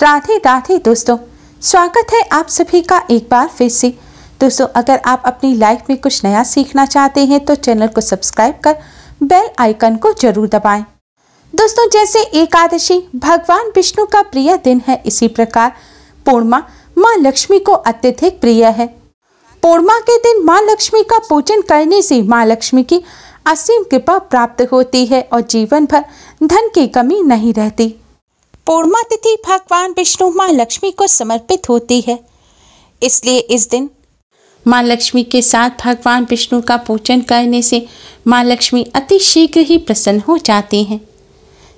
राधे राधे दोस्तों, स्वागत है आप सभी का एक बार फिर से। दोस्तों, अगर आप अपनी लाइफ में कुछ नया सीखना चाहते हैं तो चैनल को सब्सक्राइब कर बेल आइकन को जरूर दबाएं। दोस्तों, जैसे एकादशी भगवान विष्णु का प्रिय दिन है, इसी प्रकार पूर्णिमा माँ लक्ष्मी को अत्यधिक प्रिय है। पूर्णिमा के दिन माँ लक्ष्मी का पूजन करने से माँ लक्ष्मी की असीम कृपा प्राप्त होती है और जीवन भर धन की कमी नहीं रहती। पूर्णिमा तिथि भगवान विष्णु माँ लक्ष्मी को समर्पित होती है, इसलिए इस दिन माँ लक्ष्मी के साथ भगवान विष्णु का पूजन करने से माँ लक्ष्मी अति शीघ्र ही प्रसन्न हो जाती हैं।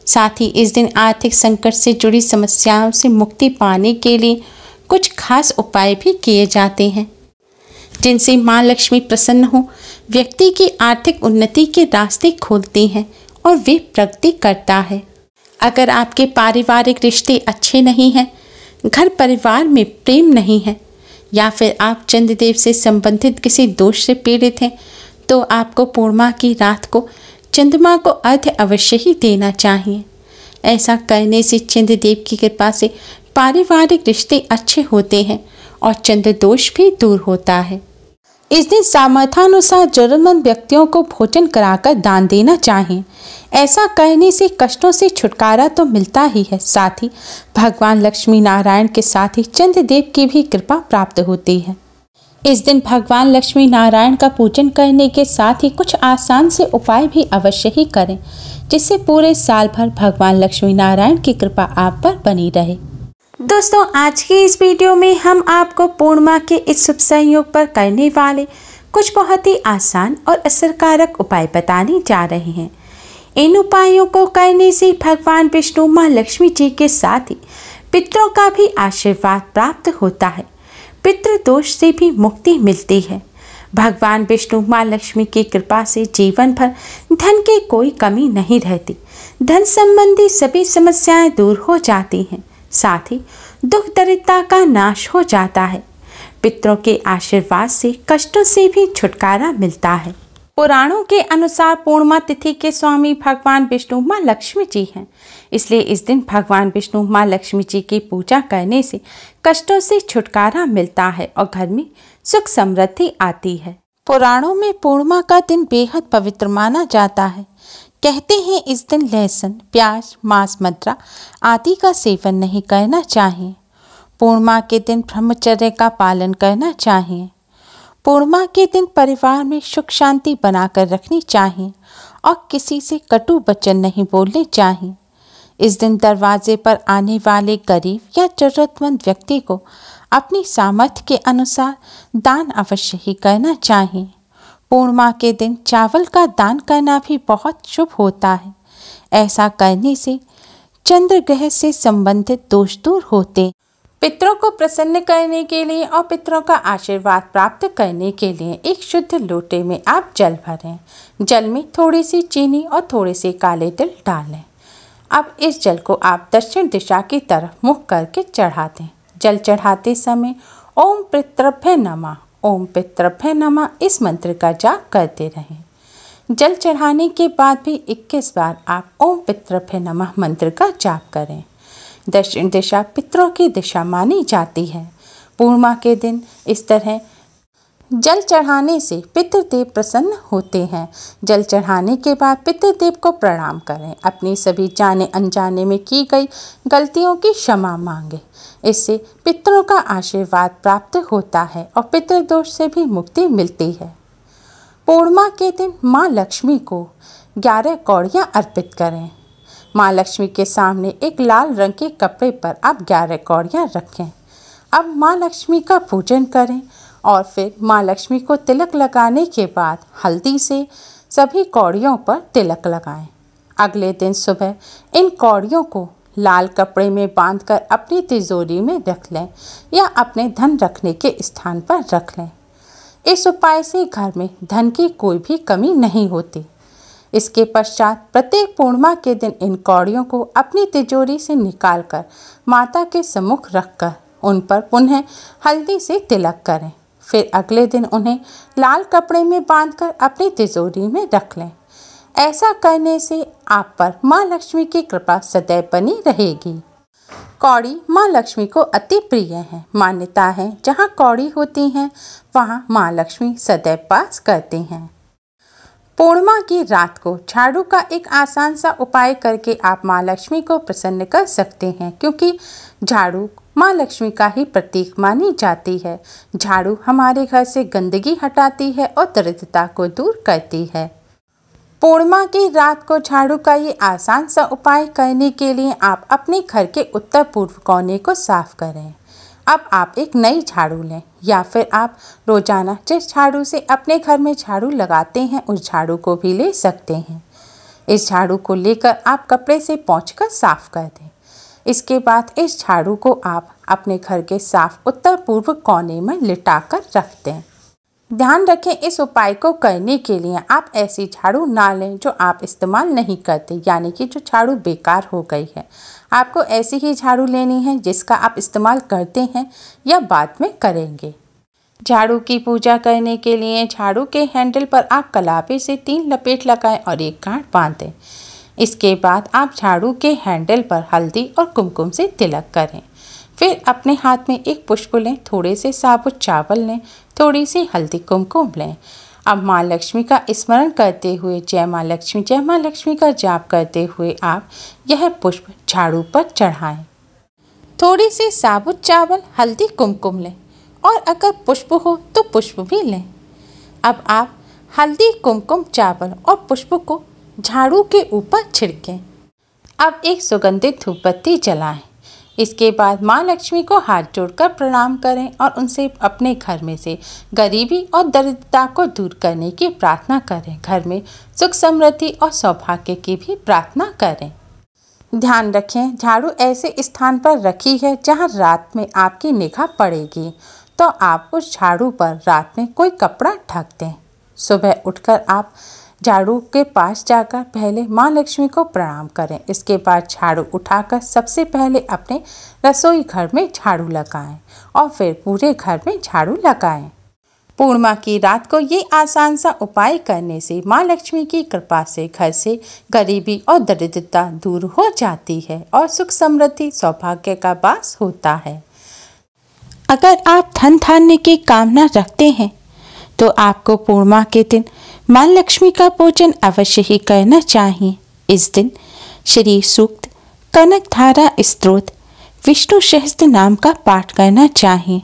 साथ ही इस दिन आर्थिक संकट से जुड़ी समस्याओं से मुक्ति पाने के लिए कुछ खास उपाय भी किए जाते हैं, जिनसे माँ लक्ष्मी प्रसन्न हो व्यक्ति की आर्थिक उन्नति के रास्ते खोलती हैं और वे प्रगति करता है। अगर आपके पारिवारिक रिश्ते अच्छे नहीं हैं, घर परिवार में प्रेम नहीं है या फिर आप चंद्रदेव से संबंधित किसी दोष से पीड़ित हैं, तो आपको पूर्णिमा की रात को चंद्रमा को अर्घ्य अवश्य ही देना चाहिए। ऐसा करने से चंद्रदेव की कृपा से पारिवारिक रिश्ते अच्छे होते हैं और चंद्र दोष भी दूर होता है। इस दिन सामर्थ्यानुसार जरूरतमंद व्यक्तियों को भोजन कराकर दान देना चाहिए। ऐसा करने से कष्टों से छुटकारा तो मिलता ही है, साथ ही भगवान लक्ष्मी नारायण के साथ ही चंद्रदेव की भी कृपा प्राप्त होती है। इस दिन भगवान लक्ष्मी नारायण का पूजन करने के साथ ही कुछ आसान से उपाय भी अवश्य ही करें, जिससे पूरे साल भर भगवान लक्ष्मी नारायण की कृपा आप पर बनी रहे। दोस्तों, आज की इस वीडियो में हम आपको पूर्णिमा के इस शुभ संयोग पर करने वाले कुछ बहुत ही आसान और असरकारक उपाय बताने जा रहे हैं। इन उपायों को करने से भगवान विष्णु माँ लक्ष्मी जी के साथ ही पितरों का भी आशीर्वाद प्राप्त होता है। पितृ दोष से भी मुक्ति मिलती है। भगवान विष्णु माँ लक्ष्मी की कृपा से जीवन भर धन की कोई कमी नहीं रहती। धन संबंधी सभी समस्याएं दूर हो जाती हैं, साथ ही दुख दरिद्रता का नाश हो जाता है। पितरों के आशीर्वाद से कष्टों से भी छुटकारा मिलता है। पुराणों के अनुसार पूर्णिमा तिथि के स्वामी भगवान विष्णु माँ लक्ष्मी जी हैं, इसलिए इस दिन भगवान विष्णु माँ लक्ष्मी जी की पूजा करने से कष्टों से छुटकारा मिलता है और घर में सुख समृद्धि आती है। पुराणों में पूर्णिमा का दिन बेहद पवित्र माना जाता है। कहते हैं इस दिन लहसुन, प्याज, मांस, मदिरा आदि का सेवन नहीं करना चाहिए। पूर्णिमा के दिन ब्रह्मचर्य का पालन करना चाहिए। पूर्णिमा के दिन परिवार में सुख शांति बनाकर रखनी चाहिए और किसी से कटु वचन नहीं बोलने चाहिए। इस दिन दरवाजे पर आने वाले गरीब या जरूरतमंद व्यक्ति को अपनी सामर्थ्य के अनुसार दान अवश्य ही करना चाहिए। पूर्णिमा के दिन चावल का दान करना भी बहुत शुभ होता है। ऐसा करने से चंद्र ग्रह से संबंधित दोष दूर होते। पितरों को प्रसन्न करने के लिए और पितरों का आशीर्वाद प्राप्त करने के लिए एक शुद्ध लोटे में आप जल भरें। जल में थोड़ी सी चीनी और थोड़े से काले तिल डालें। अब इस जल को आप दक्षिण दिशा की तरफ मुख करके चढ़ा दें। जल चढ़ाते समय ओम पितृभ्य नमः, ओम पितृभ्य नमः इस मंत्र का जाप करते रहें। जल चढ़ाने के बाद भी 21 बार आप ओम पितृभ्य नमः मंत्र का जाप करें। दक्षिण दिशा पितरों की दिशा मानी जाती है। पूर्णिमा के दिन इस तरह जल चढ़ाने से पितृदेव प्रसन्न होते हैं। जल चढ़ाने के बाद पितृदेव को प्रणाम करें। अपनी सभी जाने अनजाने में की गई गलतियों की क्षमा मांगे। इससे पितरों का आशीर्वाद प्राप्त होता है और पितृदोष से भी मुक्ति मिलती है। पूर्णिमा के दिन माँ लक्ष्मी को 11 कौड़ियाँ अर्पित करें। माँ लक्ष्मी के सामने एक लाल रंग के कपड़े पर आप 11 कौड़ियाँ रखें। अब माँ लक्ष्मी का पूजन करें और फिर माँ लक्ष्मी को तिलक लगाने के बाद हल्दी से सभी कौड़ियों पर तिलक लगाएं। अगले दिन सुबह इन कौड़ियों को लाल कपड़े में बांधकर अपनी तिजोरी में रख लें या अपने धन रखने के स्थान पर रख लें। इस उपाय से घर में धन की कोई भी कमी नहीं होती। इसके पश्चात प्रत्येक पूर्णिमा के दिन इन कौड़ियों को अपनी तिजोरी से निकालकर माता के सम्मुख रखकर उन पर पुनः हल्दी से तिलक करें। फिर अगले दिन उन्हें लाल कपड़े में बांधकर अपनी तिजोरी में रख लें। ऐसा करने से आप पर माँ लक्ष्मी की कृपा सदैव बनी रहेगी। कौड़ी माँ लक्ष्मी को अति प्रिय है। मान्यता है जहाँ कौड़ी होती हैं वहाँ माँ लक्ष्मी सदैव वास करती हैं। पूर्णिमा की रात को झाड़ू का एक आसान सा उपाय करके आप माँ लक्ष्मी को प्रसन्न कर सकते हैं, क्योंकि झाड़ू माँ लक्ष्मी का ही प्रतीक मानी जाती है। झाड़ू हमारे घर से गंदगी हटाती है और दरिद्रता को दूर करती है। पूर्णिमा की रात को झाड़ू का ये आसान सा उपाय करने के लिए आप अपने घर के उत्तर पूर्व कोने को साफ करें। अब आप एक नई झाड़ू लें या फिर आप रोजाना जिस झाड़ू से अपने घर में झाड़ू लगाते हैं उस झाड़ू को भी ले सकते हैं। इस झाड़ू को लेकर आप कपड़े से पोंछकर साफ कर दें। इसके बाद इस झाड़ू को आप अपने घर के साफ उत्तर पूर्व कोने में लिटा कर रख दें। ध्यान रखें, इस उपाय को करने के लिए आप ऐसी झाड़ू ना लें जो आप इस्तेमाल नहीं करते, यानी कि जो झाड़ू बेकार हो गई है। आपको ऐसी ही झाड़ू लेनी है जिसका आप इस्तेमाल करते हैं या बाद में करेंगे। झाड़ू की पूजा करने के लिए झाड़ू के हैंडल पर आप कलापे से 3 लपेट लगाएं और एक गांठ बांध दें। इसके बाद आप झाड़ू के हैंडल पर हल्दी और कुमकुम से तिलक करें। फिर अपने हाथ में एक पुष्प लें, थोड़े से साबुत चावल लें, थोड़ी सी हल्दी कुमकुम लें। अब माँ लक्ष्मी का स्मरण करते हुए जय माँ लक्ष्मी का जाप करते हुए आप यह पुष्प झाड़ू पर चढ़ाएं। थोड़ी सी साबुत चावल, हल्दी कुमकुम लें और अगर पुष्प हो तो पुष्प भी लें। अब आप हल्दी कुमकुम चावल और पुष्प को झाड़ू के ऊपर छिड़कें। अब एक सुगंधित धूप बत्ती जलाएं। इसके बाद माँ लक्ष्मी को हाथ जोड़कर प्रणाम करें और उनसे अपने घर में से गरीबी और दरिद्रता को दूर करने की प्रार्थना करें। घर में सुख समृद्धि और सौभाग्य की भी प्रार्थना करें। ध्यान रखें, झाड़ू ऐसे स्थान पर रखी है जहां रात में आपकी निगाह पड़ेगी, तो आप उस झाड़ू पर रात में कोई कपड़ा ढक दें। सुबह उठकर आप झाड़ू के पास जाकर पहले माँ लक्ष्मी को प्रणाम करें। इसके बाद झाड़ू उठाकर सबसे पहले अपने रसोई घर में झाड़ू लगाएं और फिर पूरे घर में झाड़ू लगाएं। पूर्णिमा की रात को ये आसान सा उपाय करने से माँ लक्ष्मी की कृपा से घर से गरीबी और दरिद्रता दूर हो जाती है और सुख समृद्धि सौभाग्य का वास होता है। अगर आप धन धान्य की कामना रखते हैं तो आपको पूर्णिमा के दिन माँ लक्ष्मी का पूजन अवश्य ही करना चाहिए। इस दिन श्री सूक्त, कनक धारा स्तोत्र, विष्णु सहस्त्र नाम का पाठ करना चाहिए।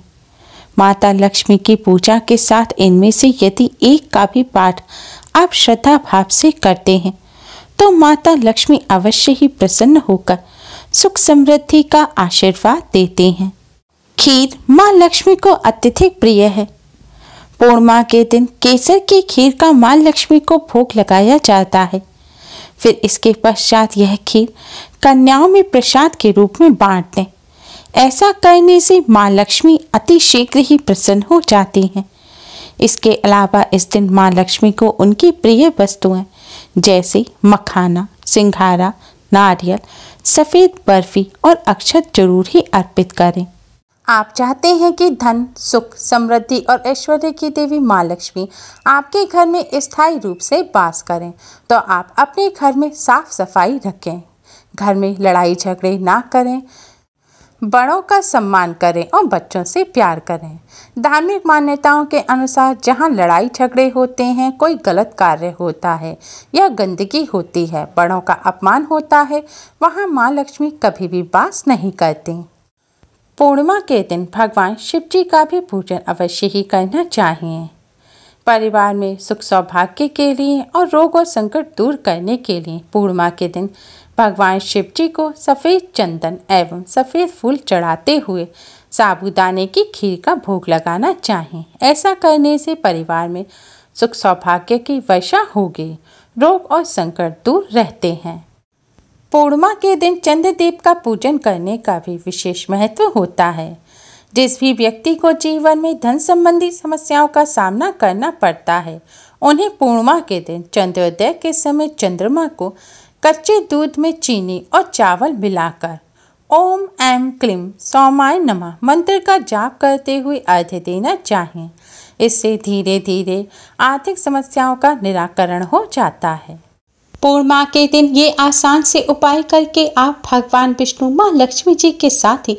माता लक्ष्मी की पूजा के साथ इनमें से यदि एक का भी पाठ आप श्रद्धा भाव से करते हैं तो माता लक्ष्मी अवश्य ही प्रसन्न होकर सुख समृद्धि का आशीर्वाद देते हैं। खीर माँ लक्ष्मी को अत्यधिक प्रिय है। पूर्णिमा के दिन केसर की खीर का माँ लक्ष्मी को भोग लगाया जाता है। फिर इसके पश्चात यह खीर कन्याओं में प्रसाद के रूप में बांट दें। ऐसा करने से माँ लक्ष्मी अति शीघ्र ही प्रसन्न हो जाती हैं। इसके अलावा इस दिन माँ लक्ष्मी को उनकी प्रिय वस्तुएं जैसे मखाना, सिंघारा, नारियल, सफ़ेद बर्फी और अक्षत जरूर ही अर्पित करें। आप चाहते हैं कि धन, सुख, समृद्धि और ऐश्वर्य की देवी माँ लक्ष्मी आपके घर में स्थायी रूप से वास करें, तो आप अपने घर में साफ सफाई रखें। घर में लड़ाई झगड़े ना करें, बड़ों का सम्मान करें और बच्चों से प्यार करें। धार्मिक मान्यताओं के अनुसार जहाँ लड़ाई झगड़े होते हैं, कोई गलत कार्य होता है या गंदगी होती है, बड़ों का अपमान होता है, वहाँ माँ लक्ष्मी कभी भी वास नहीं करती। पूर्णिमा के दिन भगवान शिव जी का भी पूजन अवश्य ही करना चाहिए। परिवार में सुख सौभाग्य के लिए और रोग और संकट दूर करने के लिए पूर्णिमा के दिन भगवान शिव जी को सफ़ेद चंदन एवं सफ़ेद फूल चढ़ाते हुए साबूदाने की खीर का भोग लगाना चाहिए। ऐसा करने से परिवार में सुख सौभाग्य की वर्षा होगी, रोग और संकट दूर रहते हैं। पूर्णिमा के दिन चंद्रदेव का पूजन करने का भी विशेष महत्व होता है। जिस भी व्यक्ति को जीवन में धन संबंधी समस्याओं का सामना करना पड़ता है, उन्हें पूर्णिमा के दिन चंद्रोदय के समय चंद्रमा को कच्चे दूध में चीनी और चावल मिलाकर ओम ऐं क्लीं सौमाय नमः मंत्र का जाप करते हुए अर्घ्य देना चाहिए। इससे धीरे धीरे आर्थिक समस्याओं का निराकरण हो जाता है। पूर्णिमा के दिन ये आसान से उपाय करके आप भगवान विष्णु, माँ लक्ष्मी जी के साथ ही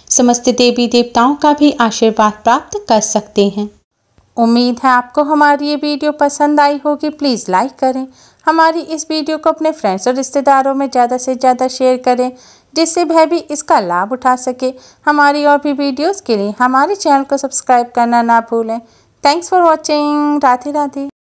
समस्त देवी देवताओं का भी आशीर्वाद प्राप्त कर सकते हैं। उम्मीद है आपको हमारी ये वीडियो पसंद आई होगी। प्लीज़ लाइक करें, हमारी इस वीडियो को अपने फ्रेंड्स और रिश्तेदारों में ज़्यादा से ज़्यादा शेयर करें, जिससे वह भी इसका लाभ उठा सके। हमारी और भी वीडियोस के लिए हमारे चैनल को सब्सक्राइब करना ना भूलें। Thanks for watching. Radhe Radhe.